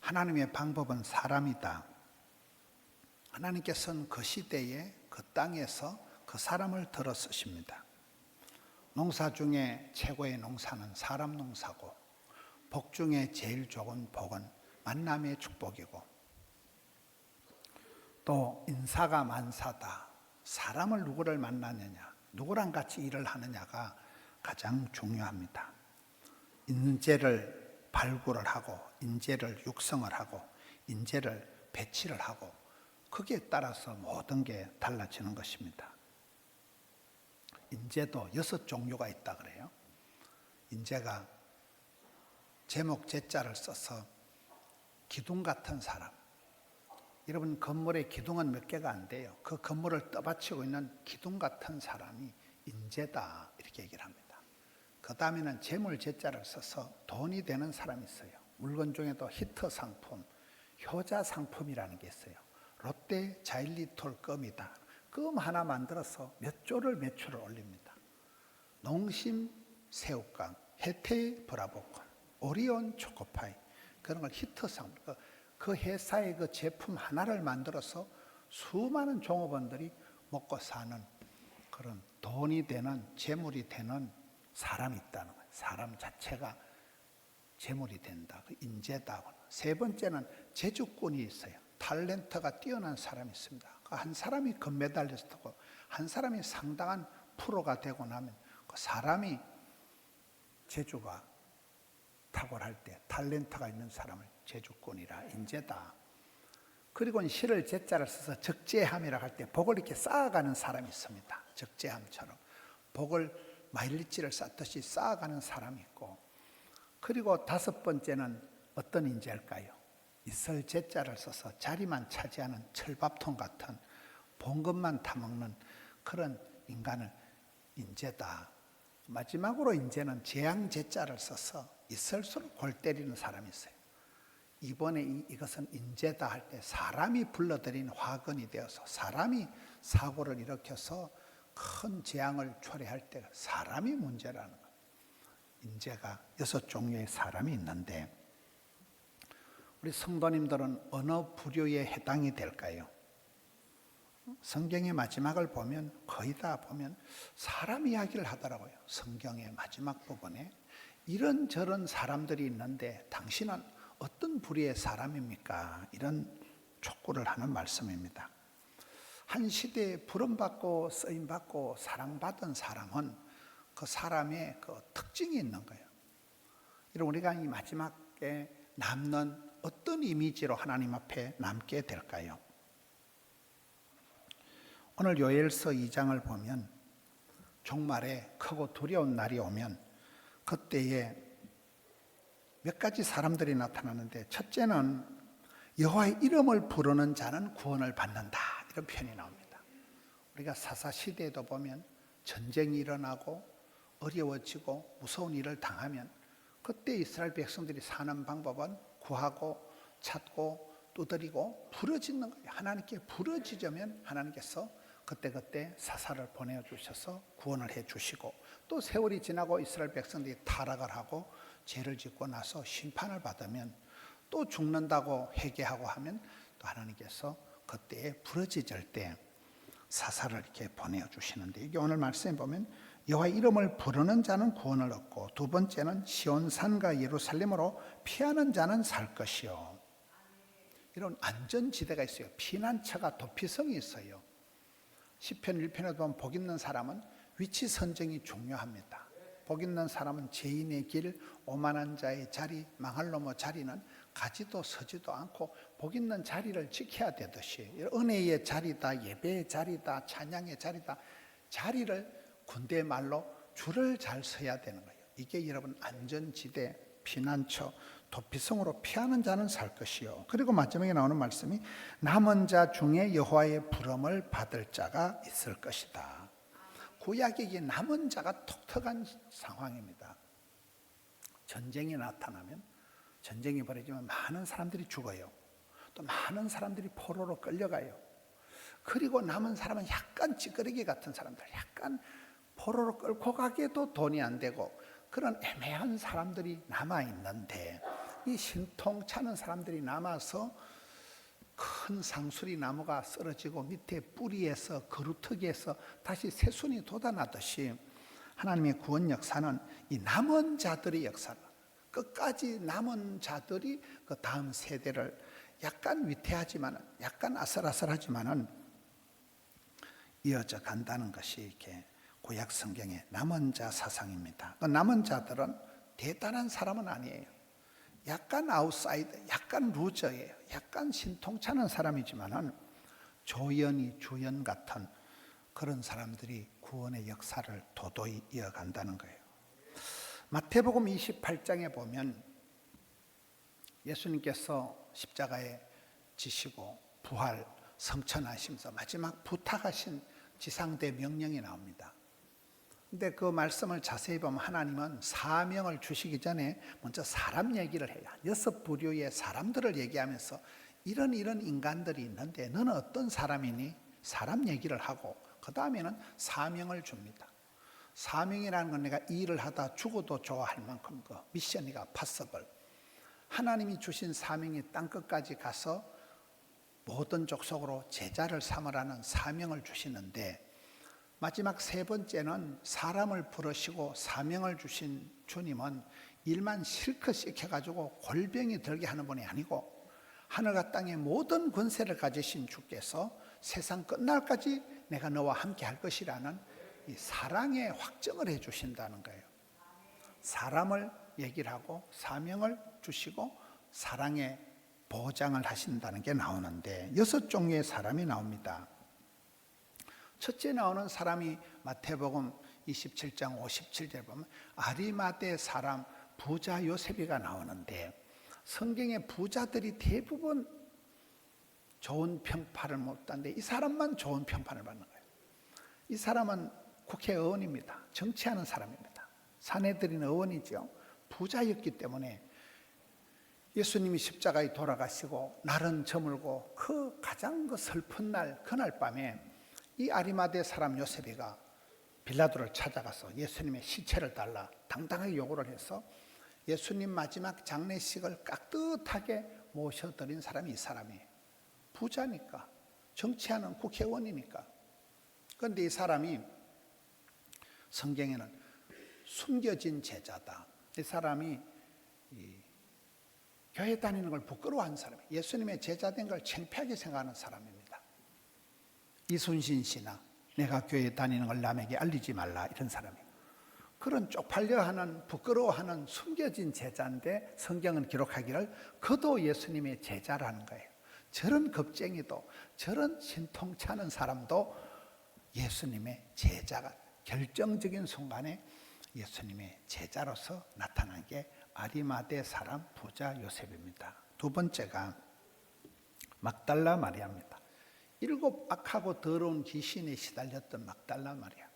하나님의 방법은 사람이다. 하나님께서는 그 시대에 그 땅에서 그 사람을 들어 쓰십니다. 농사 중에 최고의 농사는 사람 농사고, 복 중에 제일 좋은 복은 만남의 축복이고, 또 인사가 만사다. 사람을 누구를 만나느냐, 누구랑 같이 일을 하느냐가 가장 중요합니다. 인재를 발굴을 하고, 인재를 육성을 하고, 인재를 배치를 하고, 거기에 따라서 모든 게 달라지는 것입니다. 인재도 6종류가 있다 그래요. 인재가 제목 제자를 써서 기둥 같은 사람. 여러분, 건물의 기둥은 몇 개가 안 돼요. 그 건물을 떠받치고 있는 기둥 같은 사람이 인재다, 이렇게 얘기를 합니다. 그 다음에는 재물 제자를 써서 돈이 되는 사람이 있어요. 물건 중에도 히트 상품, 효자 상품이라는 게 있어요. 롯데 자일리톨 껌이다. 껌 하나 만들어서 몇 조를 매출을 올립니다. 농심 새우깡, 혜태 브라보콘, 오리온 초코파이, 그런 걸 히트 상품. 그 회사의 그 제품 하나를 만들어서 수많은 종업원들이 먹고 사는 그런 돈이 되는, 재물이 되는 사람이 있다는 거예요. 사람 자체가 재물이 된다. 그 인재다. 세 번째는 재주꾼이 있어요. 탤런트가 뛰어난 사람이 있습니다. 한 사람이 금메달리스트고 한 사람이 상당한 프로가 되고 나면 그 사람이 재주가 탁월할 때 탤런트가 있는 사람을 재주꾼이라, 인재다. 그리고 시를 제자를 써서 적재함이라고 할 때 복을 이렇게 쌓아가는 사람이 있습니다. 적재함처럼 복을 마일리지를 쌓듯이 쌓아가는 사람이 있고, 그리고 다섯 번째는 어떤 인재일까요? 있을 제자를 써서 자리만 차지하는 철밥통 같은 본 것만 타먹는 그런 인간을 인재다. 마지막으로 인재는 재앙 제자를 써서 있을수록 골 때리는 사람이 있어요. 이번에 이것은 인재다 할 때 사람이 불러들인 화근이 되어서 사람이 사고를 일으켜서 큰 재앙을 초래할 때 사람이 문제라는 거예요. 인재가 6종류의 사람이 있는데, 우리 성도님들은 어느 부류에 해당이 될까요? 성경의 마지막을 보면 거의 다 보면 사람 이야기를 하더라고요. 성경의 마지막 부분에 이런저런 사람들이 있는데 당신은 어떤 부류의 사람입니까? 이런 촉구를 하는 말씀입니다. 한 시대에 부름받고 쓰임받고 사랑받은 사람은 그 사람의 그 특징이 있는 거예요. 이런 우리가 이 마지막에 남는 어떤 이미지로 하나님 앞에 남게 될까요? 오늘 요엘서 2장을 보면 종말에 크고 두려운 날이 오면 그때에 몇 가지 사람들이 나타나는데, 첫째는 여호와의 이름을 부르는 자는 구원을 받는다, 이런 표현이 나옵니다. 우리가 사사시대에도 보면 전쟁이 일어나고 어려워지고 무서운 일을 당하면 그때 이스라엘 백성들이 사는 방법은 구하고 찾고 두드리고 부르짖는 거예요. 하나님께 부르짖으면 하나님께서 그때그때 사사를 보내주셔서 구원을 해주시고, 또 세월이 지나고 이스라엘 백성들이 타락을 하고 죄를 짓고 나서 심판을 받으면 또 죽는다고 회개하고 하면 또 하나님께서 그때에 부르짖을 때 사사를 이렇게 보내주시는데, 이게 오늘 말씀에 보면 여호와의 이름을 부르는 자는 구원을 얻고, 두 번째는 시온산과 예루살렘으로 피하는 자는 살 것이요. 이런 안전지대가 있어요. 피난처가 도피성이 있어요. 시편 1편에 보면 복 있는 사람은 위치 선정이 중요합니다. 복 있는 사람은 죄인의 길, 오만한 자의 자리, 망할 놈의 자리는 가지도 서지도 않고 복 있는 자리를 지켜야 되듯이, 은혜의 자리다, 예배의 자리다, 찬양의 자리다, 자리를 군대 말로 줄을 잘 서야 되는 거예요. 이게 여러분 안전지대, 피난처, 도피성으로 피하는 자는 살 것이요. 그리고 마지막에 나오는 말씀이 남은 자 중에 여호와의 부름을 받을 자가 있을 것이다. 구약에 이게 남은 자가 독특한 상황입니다. 전쟁이 나타나면, 전쟁이 벌어지면 많은 사람들이 죽어요. 또 많은 사람들이 포로로 끌려가요. 그리고 남은 사람은 약간 찌끄레기 같은 사람들, 약간 포로로 끌고 가기에도 돈이 안 되고 그런 애매한 사람들이 남아있는데, 이 신통찮은 사람들이 남아서 큰 상수리 나무가 쓰러지고 밑에 뿌리에서 거루터기에서 다시 새순이 돋아나듯이 하나님의 구원 역사는 이 남은 자들의 역사를, 끝까지 남은 자들이 그 다음 세대를 약간 위태하지만, 약간 아슬아슬하지만은 이어져 간다는 것이 이렇게 구약 성경의 남은 자 사상입니다. 그 남은 자들은 대단한 사람은 아니에요. 약간 아웃사이더, 약간 루저예요. 약간 신통찮은 사람이지만은 조연이 주연 같은 그런 사람들이 구원의 역사를 도도히 이어간다는 거예요. 마태복음 28장에 보면 예수님께서 십자가에 지시고 부활, 성천하시면서 마지막 부탁하신 지상대 명령이 나옵니다. 근데 그 말씀을 자세히 보면 하나님은 사명을 주시기 전에 먼저 사람 얘기를 해요. 6부류의 사람들을 얘기하면서 이런 인간들이 있는데 너는 어떤 사람이니? 사람 얘기를 하고 그 다음에는 사명을 줍니다. 사명이라는 건 내가 일을 하다 죽어도 좋아할 만큼 그 미션이가 파서블. 하나님이 주신 사명이 땅끝까지 가서 모든 족속으로 제자를 삼으라는 사명을 주시는데 마지막 세 번째는 사람을 부르시고 사명을 주신 주님은 일만 실컷 시켜가지고 골병이 들게 하는 분이 아니고 하늘과 땅의 모든 권세를 가지신 주께서 세상 끝날까지 내가 너와 함께 할 것이라는 이 사랑의 확정을 해주신다는 거예요. 사람을 얘기를 하고 사명을 주시고 사랑의 보장을 하신다는 게 나오는데 6종류의 사람이 나옵니다. 첫째 나오는 사람이 마태복음 27장 57절 보면 아리마대 사람 부자 요셉이가 나오는데 성경의 부자들이 대부분 좋은 평판을 못 받는데 이 사람만 좋은 평판을 받는 거예요. 이 사람은 국회의원입니다. 정치하는 사람입니다. 사내들인 의원이죠. 부자였기 때문에 예수님이 십자가에 돌아가시고 날은 저물고 그 가장 슬픈 날 그날 밤에 이 아리마대 사람 요셉이가 빌라도를 찾아가서 예수님의 시체를 달라 당당하게 요구를 해서 예수님 마지막 장례식을 깍듯하게 모셔드린 사람이 이 사람이에요. 부자니까, 정치하는 국회의원이니까. 그런데 이 사람이 성경에는 숨겨진 제자다. 이 사람이 교회 다니는 걸 부끄러워하는 사람이에요. 예수님의 제자 된 걸 창피하게 생각하는 사람입니다. 이순신 씨나 내가 교회 다니는 걸 남에게 알리지 말라 이런 사람이에요. 그런 쪽팔려하는 부끄러워하는 숨겨진 제자인데 성경은 기록하기를 그도 예수님의 제자라는 거예요. 저런 겁쟁이도 저런 신통찮은 사람도 예수님의 제자가 결정적인 순간에 예수님의 제자로서 나타난 게 아리마대 사람 부자 요셉입니다. 두 번째가 막달라 마리아입니다. 7 악하고 더러운 귀신에 시달렸던 막달라 마리아.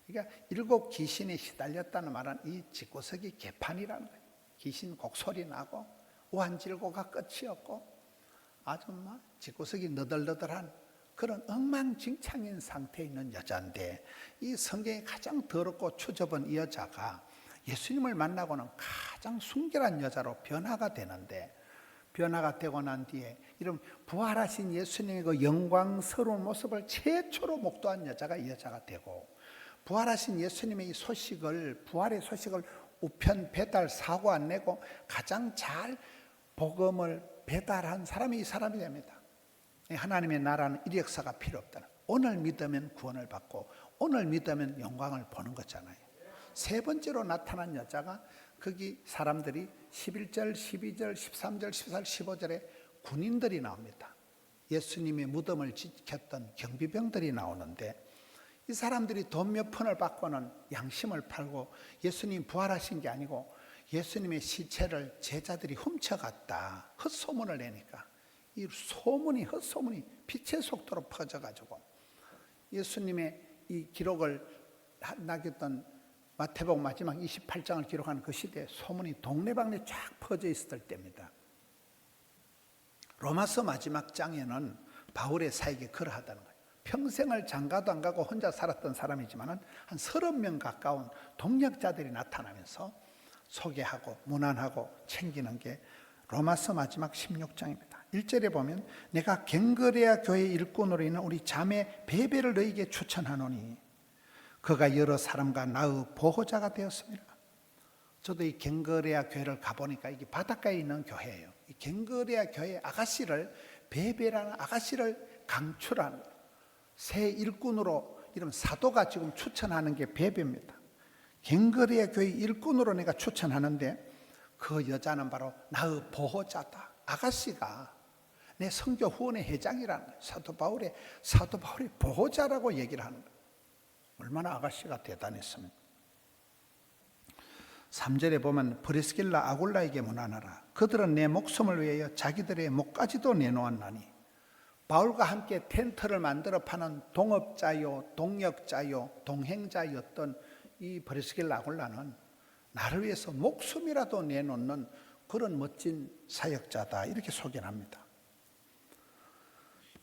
그러니까 7 귀신에 시달렸다는 말은 이 집구석이 개판이라는 거예요. 귀신 곡소리 나고 우한질고가 끝이 없고 아주 막 집구석이 너덜너덜한 그런 엉망진창인 상태에 있는 여자인데 이 성경에 가장 더럽고 추접은 이 여자가 예수님을 만나고는 가장 순결한 여자로 변화가 되는데 변화가 되고 난 뒤에 이런 부활하신 예수님의 그 영광스러운 모습을 최초로 목도한 여자가 이 여자가 되고 부활하신 예수님의 이 소식을 부활의 소식을 우편 배달 사고 안 내고 가장 잘 복음을 배달한 사람이 이 사람이 됩니다. 하나님의 나라는 이력서가 필요 없다는 오늘 믿으면 구원을 받고 오늘 믿으면 영광을 보는 거잖아요. 세 번째로 나타난 여자가 거기 사람들이 11절, 12절, 13절, 14절, 15절에 군인들이 나옵니다. 예수님의 무덤을 지켰던 경비병들이 나오는데 이 사람들이 돈 몇 푼을 받고는 양심을 팔고 예수님 부활하신 게 아니고 예수님의 시체를 제자들이 훔쳐갔다. 헛소문을 내니까 이 소문이 헛소문이 빛의 속도로 퍼져가지고 예수님의 이 기록을 남겼던 마태복음 마지막 28장을 기록하는 그 시대에 소문이 동네방네 쫙 퍼져 있을 때입니다. 로마서 마지막 장에는 바울의 사역에 그러하다는 거예요. 평생을 장가도 안 가고 혼자 살았던 사람이지만 한 30명 가까운 동력자들이 나타나면서 소개하고 문안하고 챙기는 게 로마서 마지막 16장입니다. 1절에 보면 내가 갱그레아 교회 일꾼으로 있는 우리 자매 베베를 너에게 추천하노니 그가 여러 사람과 나의 보호자가 되었습니다. 저도 이 갱그레아 교회를 가보니까 이게 바닷가에 있는 교회예요. 이 갱그레아 교회 아가씨를 베베라는 아가씨를 강출하는 새 일꾼으로 이런 사도가 지금 추천하는 게 베베입니다. 갱그레아 교회 일꾼으로 내가 추천하는데 그 여자는 바로 나의 보호자다. 아가씨가 내 선교 후원회 회장이라는 거예요. 사도 바울의 보호자라고 얘기를 하는 거예요. 얼마나 아가씨가 대단했습니까? 3절에 보면 브리스길라 아굴라에게 문안하라. 그들은 내 목숨을 위하여 자기들의 목까지도 내놓았나니. 바울과 함께 텐트를 만들어 파는 동업자요, 동역자요, 동행자였던 이 브리스길라 아굴라는 나를 위해서 목숨이라도 내놓는 그런 멋진 사역자다, 이렇게 소개를 합니다.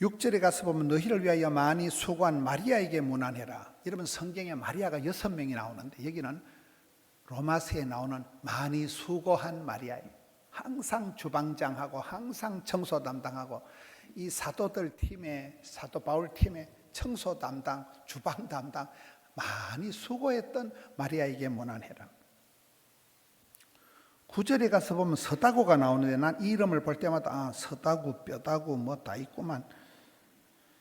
6절에 가서 보면 너희를 위하여 많이 수고한 마리아에게 문안해라. 여러분, 성경에 마리아가 6명이 나오는데 여기는 로마서에 나오는 많이 수고한 마리아예요. 항상 주방장하고 항상 청소 담당하고 이 사도들 팀에, 사도 바울 팀에 청소 담당, 주방 담당 많이 수고했던 마리아에게 문안해라. 9절에 가서 보면 서다구가 나오는데 난 이 이름을 볼 때마다 서다구, 뼈다구 뭐 다 있구만.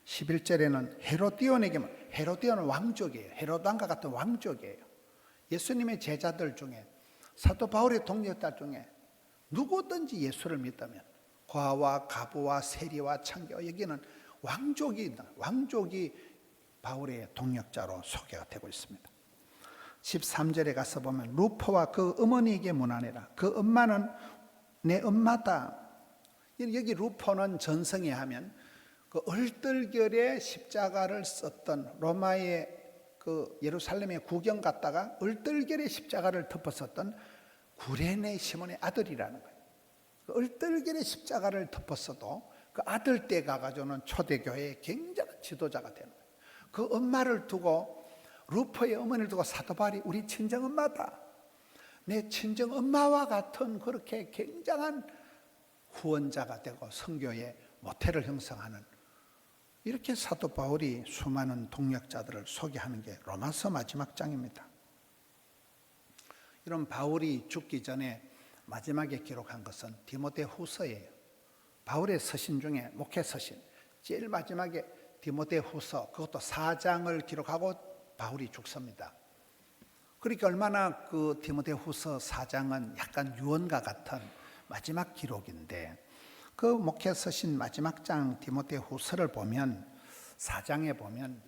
11절에는 헤로디온에게, 헤로디온은 왕족이에요. 헤로당과 같은 왕족이에요. 예수님의 제자들 중에, 사도 바울의 동역자 중에 누구든지 예수를 믿다면 과와 가부와 세리와 창교, 여기는 왕족이 바울의 동역자로 소개가 되고 있습니다. 13절에 가서 보면 루포와 그 어머니에게 문안해라. 그 엄마는 내 엄마다. 여기 루포는 전성에 하면 그 얼떨결에 십자가를 썼던, 로마의 그 예루살렘에 구경 갔다가 얼떨결에 십자가를 덮었었던 구레네 시몬의 아들이라는 거예요. 그 얼떨결에 십자가를 덮었어도 그 아들 때 가가지고는 초대교회의 굉장한 지도자가 되는 거예요. 그 엄마를 두고, 루포의 어머니를 두고 사도 바울이 우리 친정엄마다, 내 친정엄마와 같은 그렇게 굉장한 후원자가 되고 선교의 모태를 형성하는, 이렇게 사도 바울이 수많은 동역자들을 소개하는 게 로마서 마지막 장입니다. 이런 바울이 죽기 전에 마지막에 기록한 것은 디모데후서예요. 바울의 서신 중에 목회 서신 제일 마지막에 디모데후서, 그것도 4장을 기록하고 바울이 죽습니다. 그러니까 얼마나 그 디모데후서 4장은 약간 유언과 같은 마지막 기록인데, 그 목회 서신 마지막 장 디모데후서를 보면 4장에 보면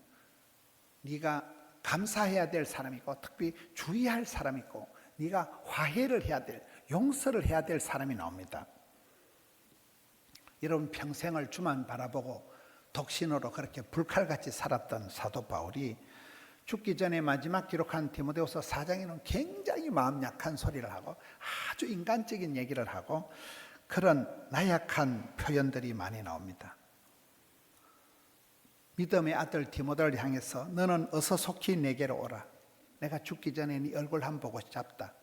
네가 감사해야 될 사람이 있고 특히 주의할 사람이 있고 네가 화해를 해야 될, 용서를 해야 될 사람이 나옵니다. 여러분, 평생을 주만 바라보고 독신으로 그렇게 불칼같이 살았던 사도 바울이 죽기 전에 마지막 기록한 디모데후서 4장에는 굉장히 마음 약한 소리를 하고 아주 인간적인 얘기를 하고 그런 나약한 표현들이 많이 나옵니다. 믿음의 아들 디모데를 향해서 너는 어서 속히 내게로 오라. 내가 죽기 전에 네 얼굴 한번 보고 싶다.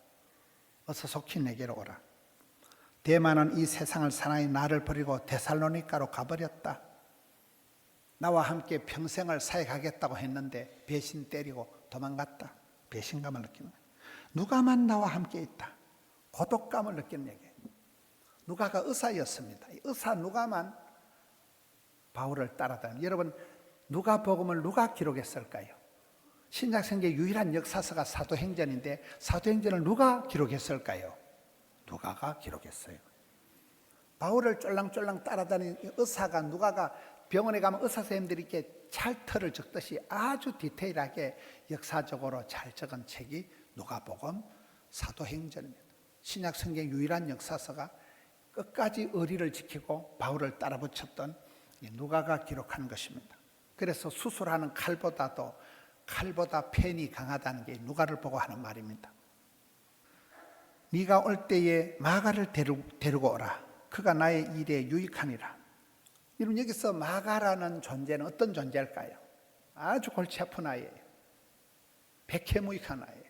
어서 속히 내게로 오라. 데마는 이 세상을 사나이 나를 버리고 데살로니가로 가버렸다. 나와 함께 평생을 사역하겠다고 했는데 배신 때리고 도망갔다. 배신감을 느끼는 거예요. 누가만 나와 함께 있다. 고독감을 느끼는 얘기예요. 누가가 의사였습니다. 의사 누가만 바울을 따라다니. 여러분, 누가복음을 누가 기록했을까요? 신약성경 유일한 역사서가 사도행전인데 사도행전을 누가 기록했을까요? 누가가 기록했어요. 바울을 쫄랑쫄랑 따라다니는 의사가, 누가가 병원에 가면 의사 선생님들이 이렇게 찰터를 적듯이 아주 디테일하게 역사적으로 잘 적은 책이 누가복음, 사도행전입니다. 신약성경 유일한 역사서가 끝까지 의리를 지키고 바울을 따라붙였던 누가가 기록한 것입니다. 그래서 수술하는 칼보다 펜이 강하다는 게 누가를 보고 하는 말입니다. 네가 올 때에 마가를 데리고 오라. 그가 나의 일에 유익하니라. 여러분, 여기서 마가라는 존재는 어떤 존재일까요? 아주 골치 아픈 아이예요. 백해무익한 아이예요.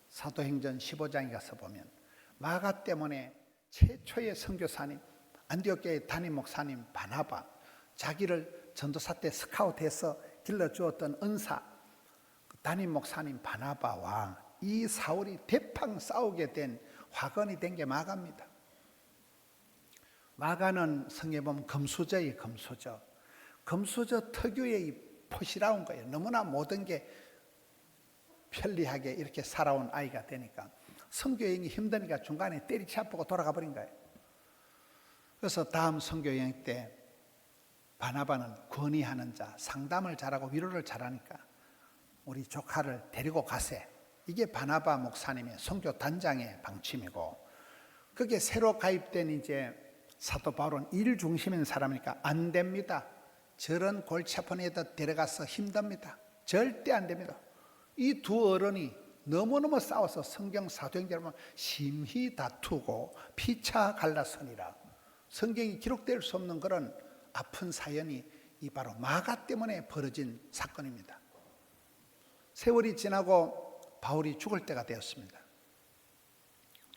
사도행전 15장에 가서 보면 마가 때문에 최초의 선교사님, 안디옥교회 담임 목사님 바나바, 자기를 전도사 때 스카우트해서 길러주었던 은사 담임 목사님 바나바와 이 사울이 대팡 싸우게 된 화근이 된 게 마가입니다. 마가는 성에 보면 금수저의 금수저, 금수저 특유의 이 포시라운 거예요. 너무나 모든 게 편리하게 이렇게 살아온 아이가 되니까 선교여행이 힘드니까 중간에 때리치 아프고 돌아가 버린 거예요. 그래서 다음 선교여행 때 바나바는 권위하는 자, 상담을 잘하고 위로를 잘하니까 우리 조카를 데리고 가세. 이게 바나바 목사님의 선교 단장의 방침이고, 그게 새로 가입된 이제 사도 바울은 일 중심인 사람이니까 안 됩니다. 저런 골치 아픈 애들 데려가서 힘듭니다. 절대 안 됩니다. 이 두 어른이 너무너무 싸워서 성경 사도행전을 보면 심히 다투고 피차 갈라서니라. 성경이 기록될 수 없는 그런 아픈 사연이 이 바로 마가 때문에 벌어진 사건입니다. 세월이 지나고 바울이 죽을 때가 되었습니다.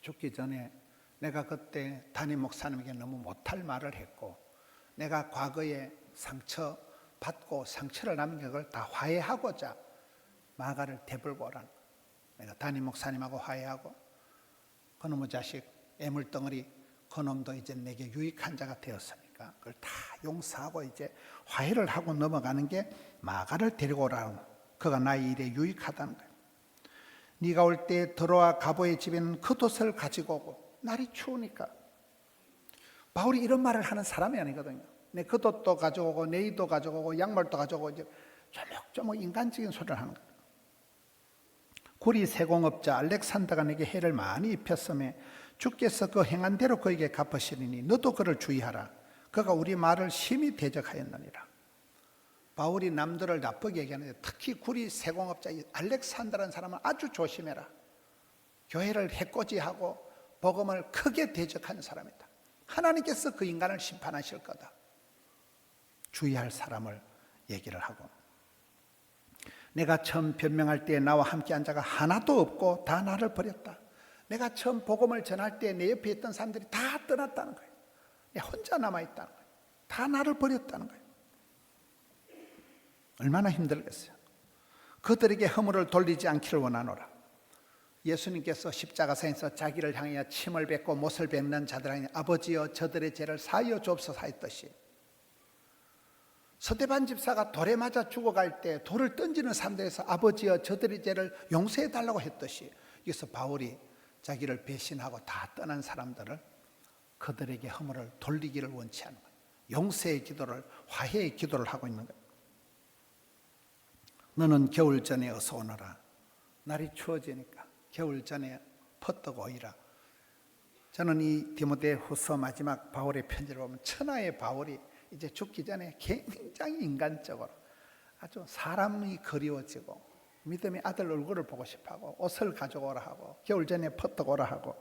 죽기 전에 내가 그때 담임 목사님에게 너무 못할 말을 했고, 내가 과거에 상처 받고 상처를 남긴 걸 다 화해하고자 마가를 되돌고 오라는, 내가 담임 목사님하고 화해하고 그놈의 자식 애물덩어리 그놈도 이제 내게 유익한 자가 되었으니까 그걸 다 용서하고 이제 화해를 하고 넘어가는 게 마가를 데리고 오라는, 그가 나의 일에 유익하다는 거예요. 네가 올 때 드로아 가보의 집에는 겉옷을 가지고 오고, 날이 추우니까. 바울이 이런 말을 하는 사람이 아니거든요. 내 겉옷도 가져오고 네이도 가져오고 양말도 가져오고 이제 조목조목 인간적인 소리를 하는 거예요. 구리 세공업자 알렉산더가 내게 해를 많이 입혔음에 주께서 그 행한 대로 그에게 갚으시리니 너도 그를 주의하라. 그가 우리 말을 심히 대적하였느니라. 바울이 남들을 나쁘게 얘기하는데 특히 구리 세공업자 알렉산더라는 사람은 아주 조심해라. 교회를 해코지하고 복음을 크게 대적한 사람이다. 하나님께서 그 인간을 심판하실 거다. 주의할 사람을 얘기를 하고, 내가 처음 변명할 때 나와 함께한 자가 하나도 없고 다 나를 버렸다. 내가 처음 복음을 전할 때 내 옆에 있던 사람들이 다 떠났다는 거예요. 내가 혼자 남아있다는 거예요. 다 나를 버렸다는 거예요. 얼마나 힘들겠어요. 그들에게 허물을 돌리지 않기를 원하노라. 예수님께서 십자가상에서 자기를 향하여 침을 뱉고 못을 뱉는 자들에게 아버지여 저들의 죄를 사하여 주옵소서 하였듯이, 서대반 집사가 돌에 맞아 죽어갈 때 돌을 던지는 사람들에서 아버지여 저들의 죄를 용서해 달라고 했듯이, 여기서 바울이 자기를 배신하고 다 떠난 사람들을 그들에게 허물을 돌리기를 원치 않는 거예요. 용서의 기도를, 화해의 기도를 하고 있는 거예요. 너는 겨울 전에 어서 오너라. 날이 추워지니까 겨울 전에 퍼뜩 오이라. 저는 이 디모데후서 마지막 바울의 편지를 보면 천하의 바울이 이제 죽기 전에 굉장히 인간적으로 아주 사람이 그리워지고 믿음의 아들 얼굴을 보고 싶어하고 옷을 가져오라 하고 겨울 전에 퍼뜩 오라 하고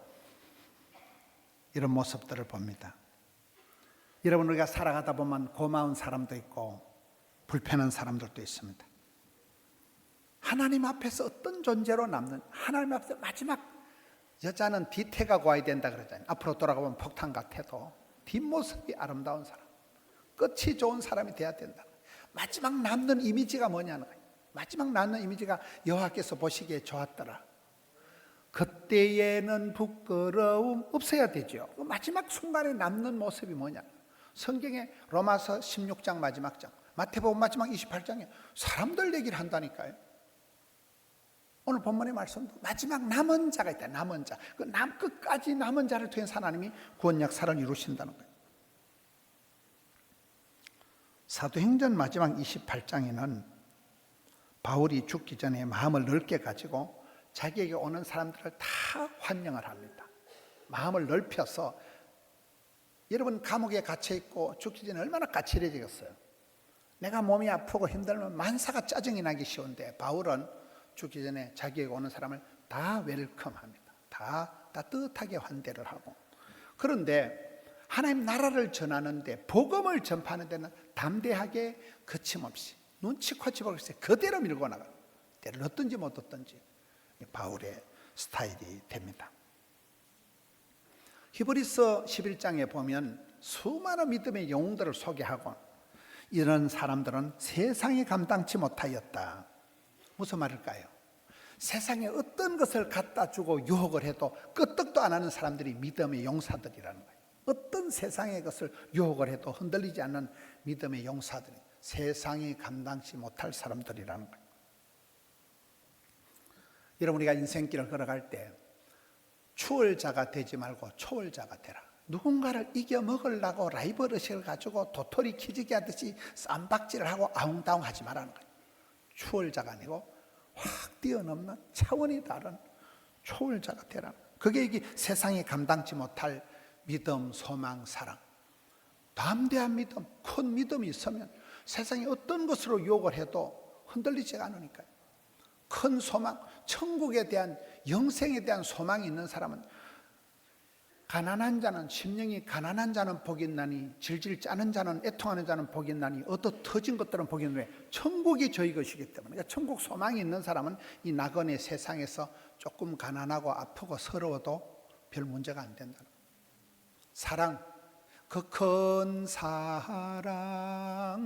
이런 모습들을 봅니다. 여러분, 우리가 살아가다 보면 고마운 사람도 있고 불편한 사람들도 있습니다. 하나님 앞에서 어떤 존재로 남는, 하나님 앞에서 마지막, 여자는 뒤태가 고와야 된다 그러잖아요. 앞으로 돌아가면 폭탄 같아도 뒷모습이 아름다운 사람, 끝이 좋은 사람이 돼야 된다. 마지막 남는 이미지가 뭐냐는 거예요. 마지막 남는 이미지가 여호와께서 보시기에 좋았더라. 그때에는 부끄러움 없어야 되죠. 마지막 순간에 남는 모습이 뭐냐. 성경에 로마서 16장 마지막 장, 마태복음 마지막 28장에 사람들 얘기를 한다니까요. 오늘 본문의 말씀도 마지막 남은 자가 있다. 남은 자, 그 끝까지 남은 자를 통해서 하나님이 구원 역사를 이루신다는 거예요. 사도행전 마지막 28장에는 바울이 죽기 전에 마음을 넓게 가지고 자기에게 오는 사람들을 다 환영을 합니다. 마음을 넓혀서, 여러분 감옥에 갇혀있고 죽기 전에 얼마나 까칠해지겠어요. 내가 몸이 아프고 힘들면 만사가 짜증이 나기 쉬운데 바울은 죽기 전에 자기에게 오는 사람을 다 웰컴합니다. 다 따뜻하게 환대를 하고. 그런데 하나님 나라를 전하는데, 복음을 전파하는 데는 담대하게 거침없이 눈치코치 보고 그대로 밀고 나가요. 때를 얻든지 못 얻든지. 바울의 스타일이 됩니다. 히브리서 11장에 보면 수많은 믿음의 영웅들을 소개하고 이런 사람들은 세상에 감당치 못하였다. 무슨 말일까요? 세상에 어떤 것을 갖다 주고 유혹을 해도 끄떡도 안 하는 사람들이 믿음의 용사들이라는 거예요. 어떤 세상의 것을 유혹을 해도 흔들리지 않는 믿음의 용사들이 세상에 감당치 못할 사람들이라는 거예요. 여러분, 우리가 인생길을 걸어갈 때 추월자가 되지 말고 초월자가 되라. 누군가를 이겨먹으려고 라이벌의식을 가지고 도토리 키지기 하듯이 쌈박질을 하고 아웅다웅 하지 말라는 거예요. 추월자가 아니고 확 뛰어넘는 차원이 다른 초월자가 되라. 그게 이게 세상에 감당치 못할 믿음, 소망, 사랑. 담대한 믿음, 큰 믿음이 있으면 세상에 어떤 것으로 유혹을 해도 흔들리지 않으니까요. 큰 소망, 천국에 대한, 영생에 대한 소망이 있는 사람은 가난한 자는, 심령이 가난한 자는 복이 있나니 질질 짜는 자는, 애통하는 자는 복이 있나니 얻어 터진 것들은 복이 있는데 천국이 저희 것이기 때문에, 그러니까 천국 소망이 있는 사람은 이 나그네 세상에서 조금 가난하고 아프고 서러워도 별 문제가 안 된다. 사랑, 그 큰 사랑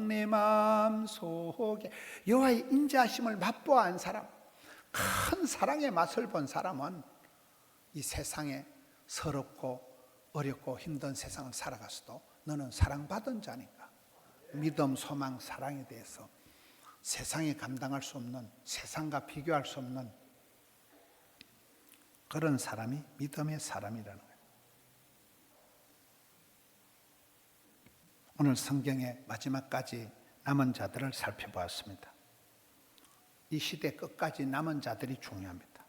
내 마음속에 여호와의 인자하심을 맛보아한 사람, 큰 사랑의 맛을 본 사람은 이 세상에 서럽고 어렵고 힘든 세상을 살아가서도 너는 사랑받은 자니까 믿음, 소망, 사랑에 대해서 세상에 감당할 수 없는, 세상과 비교할 수 없는 그런 사람이 믿음의 사람이라는 거예요. 오늘 성경의 마지막까지 남은 자들을 살펴보았습니다. 이 시대 끝까지 남은 자들이 중요합니다.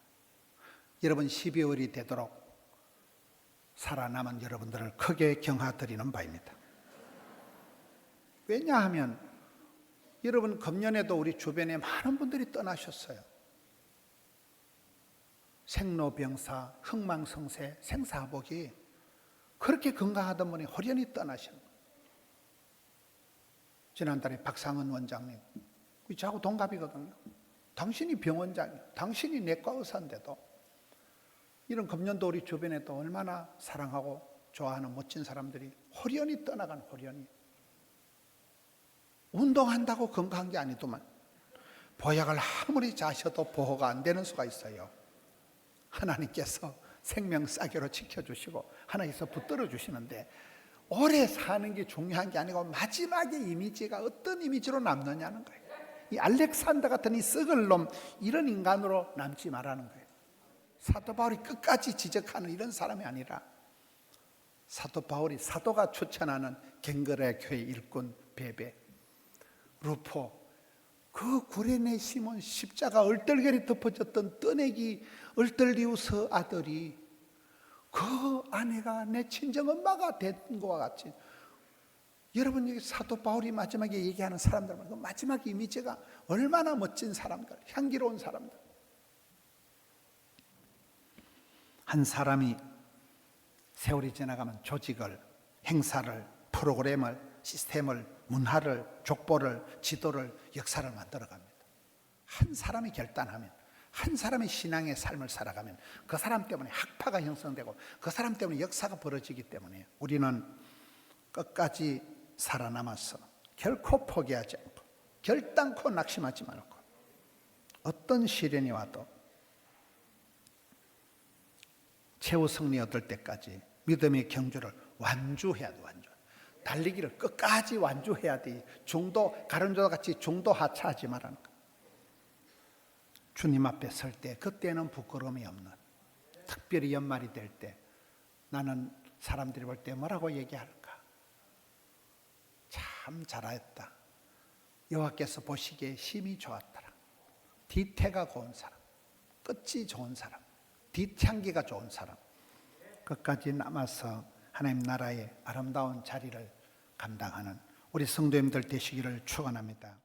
여러분, 12월이 되도록 살아남은 여러분들을 크게 경하드리는 바입니다. 왜냐하면 여러분, 금년에도 우리 주변에 많은 분들이 떠나셨어요. 생로병사, 흥망성쇠, 생사복이 그렇게 건강하던 분이 호련히 떠나신 거예요. 지난달에 박상은 원장님, 저하고 동갑이거든요. 당신이 병원장이에요. 당신이 내과 의사인데도 이런 금년도 우리 주변에도 얼마나 사랑하고 좋아하는 멋진 사람들이 호련히 떠나간, 호련히. 운동한다고 건강한 게 아니더만 보약을 아무리 자셔도 보호가 안 되는 수가 있어요. 하나님께서 생명 싸개로 지켜주시고 하나님께서 붙들어 주시는데 오래 사는 게 중요한 게 아니고 마지막에 이미지가 어떤 이미지로 남느냐는 거예요. 이 알렉산더 같은 이 썩을 놈, 이런 인간으로 남지 말라는 거예요. 사도 바울이 끝까지 지적하는 이런 사람이 아니라 사도 바울이, 사도가 추천하는 갱그레 교회 일꾼 베베, 루포, 그 구레네 시몬, 십자가 얼떨결에 덮어졌던 떠내기 얼떨리우스 아들이 그 아내가 내 친정엄마가 된 것과 같이, 여러분, 여기 사도 바울이 마지막에 얘기하는 사람들, 그 마지막 이미지가 얼마나 멋진 사람들, 향기로운 사람들. 한 사람이 세월이 지나가면 조직을, 행사를, 프로그램을, 시스템을, 문화를, 족보를, 지도를, 역사를 만들어갑니다. 한 사람이 결단하면, 한 사람의 신앙의 삶을 살아가면 그 사람 때문에 학파가 형성되고 그 사람 때문에 역사가 벌어지기 때문에 우리는 끝까지 살아남아서 결코 포기하지 않고 결단코 낙심하지 말고 어떤 시련이 와도 최후 승리 얻을 때까지 믿음의 경주를 완주해야 돼. 완주. 달리기를 끝까지 완주해야 돼. 중도, 가른조와 같이 중도 하차하지 말라는 거. 주님 앞에 설 때 그때는 부끄러움이 없는, 특별히 연말이 될 때 나는 사람들이 볼 때 뭐라고 얘기할까? 참 잘하였다. 여호와께서 보시기에 힘이 좋았더라. 뒤태가 고운 사람, 끝이 좋은 사람, 뒤향기가 좋은 사람, 끝까지 남아서 하나님 나라의 아름다운 자리를 감당하는 우리 성도님들 되시기를 축원합니다.